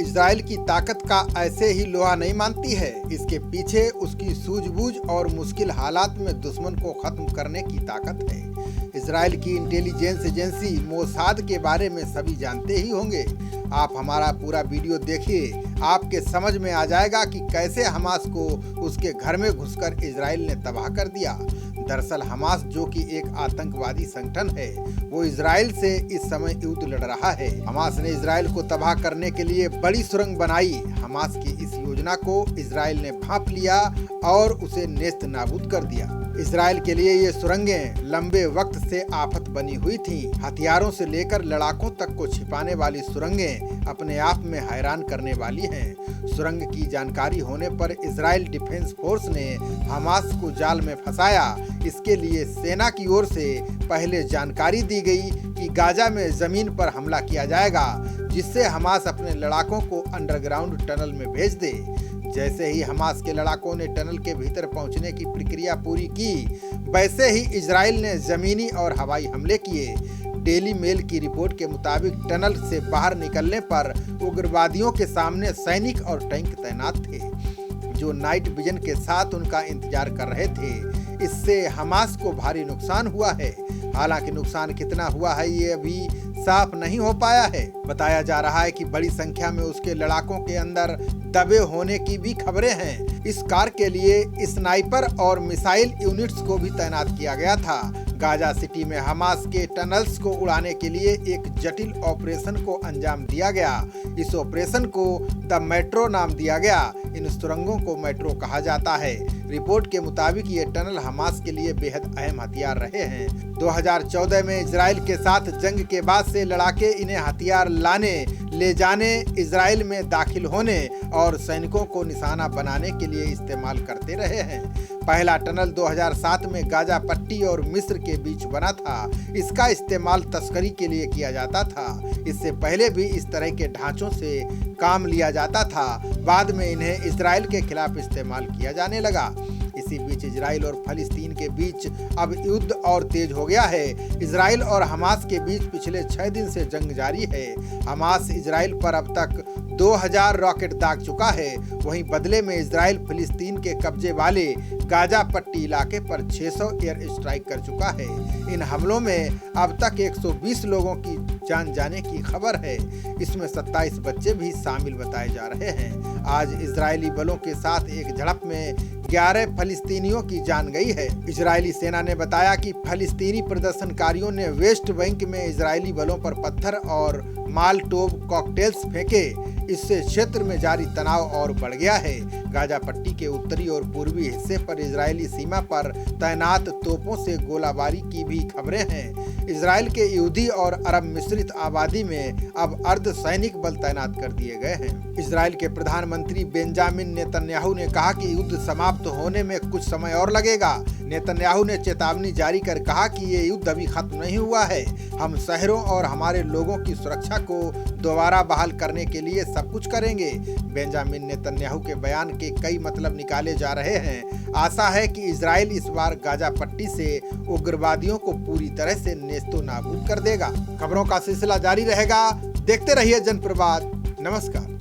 Israel की ताकत का ऐसे ही लोहा नहीं मानती है। इसके पीछे उसकी सूझबूझ और मुश्किल हालात में दुश्मन को खत्म करने की ताकत है। इजराइल की इंटेलिजेंस एजेंसी मोसाद के बारे में सभी जानते ही होंगे। आप हमारा पूरा वीडियो देखिए, आपके समझ में आ जाएगा कि कैसे हमास को उसके घर में घुसकर इजराइल ने तबाह कर दिया। दरअसल हमास, जो कि एक आतंकवादी संगठन है, वो इजराइल से इस समय युद्ध लड़ रहा है। हमास ने इजराइल को तबाह करने के लिए बड़ी सुरंग बनाई। हमास की इस योजना को इजराइल ने भांप लिया और उसे नेस्त नाबूद कर दिया। इजराइल के लिए ये सुरंगें लंबे वक्त से आफत बनी हुई थीं। हथियारों से लेकर लड़ाकों तक को छिपाने वाली सुरंगें अपने आप में हैरान करने वाली हैं। सुरंग की जानकारी होने पर इजराइल डिफेंस फोर्स ने हमास को जाल में फंसाया। इसके लिए सेना की ओर से पहले जानकारी दी गई कि गाजा में जमीन पर हमला किया जाएगा, जिससे हमास अपने लड़ाकों को अंडरग्राउंड टनल में भेज दे। जैसे ही हमास के लड़ाकों ने टनल के भीतर पहुंचने की प्रक्रिया पूरी की, वैसे ही इजराइल ने जमीनी और हवाई हमले किए। डेली मेल की रिपोर्ट के मुताबिक टनल से बाहर निकलने पर उग्रवादियों के सामने सैनिक और टैंक तैनात थे, जो नाइट विजन के साथ उनका इंतजार कर रहे थे। इससे हमास को भारी नुकसान हुआ है। हालांकि नुकसान कितना हुआ है ये अभी साफ नहीं हो पाया है। बताया जा रहा है कि बड़ी संख्या में उसके लड़ाकों के अंदर दबे होने की भी खबरें हैं। इस कार के लिए स्नाइपर और मिसाइल यूनिट्स को भी तैनात किया गया था। गाजा सिटी में हमास के टनल्स को उड़ाने के लिए एक जटिल ऑपरेशन को अंजाम दिया गया। इस ऑपरेशन को द मेट्रो नाम दिया गया। इन सुरंगों को मेट्रो कहा जाता है। रिपोर्ट के मुताबिक ये टनल हमास के लिए बेहद अहम हथियार रहे हैं। 2014 में इजराइल के साथ जंग के बाद से लड़ाके इन्हें हथियार लाने, ले जाने, इजराइल में दाखिल होने और सैनिकों को निशाना बनाने के लिए इस्तेमाल करते रहे हैं। पहला टनल 2007 में गाजा पट्टी और मिस्र के बीच बना था। इसका इस्तेमाल तस्करी के लिए किया जाता था। इससे पहले भी इस तरह के ढांचों से काम लिया जाता था। बाद में इन्हें इजराइल के खिलाफ इस्तेमाल किया जाने लगा। इसी बीच इजराइल और फलस्तीन के बीच अब युद्ध और तेज हो गया है। इजराइल और हमास के बीच पिछले 6 दिन से जंग जारी है। हमास इजराइल पर अब तक 2000 रॉकेट दाग चुका है। वहीं बदले में इजराइल फिलिस्तीन के कब्जे वाले गाजा पट्टी इलाके पर 600 एयर स्ट्राइक कर चुका है। इन हमलों में अब तक 120 लोगों की जान जाने की खबर है। इसमें 27 बच्चे भी शामिल बताए जा रहे हैं। आज इजरायली बलों के साथ एक झड़प में 11 फलस्तीनियों की जान गई है। इजरायली सेना ने बताया कि फलस्तीनी प्रदर्शनकारियों ने वेस्ट बैंक में इजरायली बलों पर पत्थर और मालटोव कॉकटेल्स फेंके। इससे क्षेत्र में जारी तनाव और बढ़ गया है। गाजा पट्टी के उत्तरी और पूर्वी हिस्से पर इजरायली सीमा पर तैनात तोपों से गोलाबारी की भी खबरें हैं। इजराइल के यहूदी और अरब मिश्रित आबादी में अब अर्ध सैनिक बल तैनात कर दिए गए हैं। इजराइल के प्रधानमंत्री बेंजामिन नेतन्याहू ने कहा कि युद्ध समाप्त होने में कुछ समय और लगेगा। नेतन्याहू ने चेतावनी जारी कर कहा कि ये युद्ध अभी खत्म नहीं हुआ है। हम शहरों और हमारे लोगों की सुरक्षा को दोबारा बहाल करने के लिए सब कुछ करेंगे। बेंजामिन नेतन्याहू के बयान के कई मतलब निकाले जा रहे हैं। आशा है कि इजराइल इस बार गाजा पट्टी से उग्रवादियों को पूरी तरह से नेस्तो नाबूद कर देगा। खबरों का सिलसिला जारी रहेगा। देखते रहिए जनप्रवाद। नमस्कार।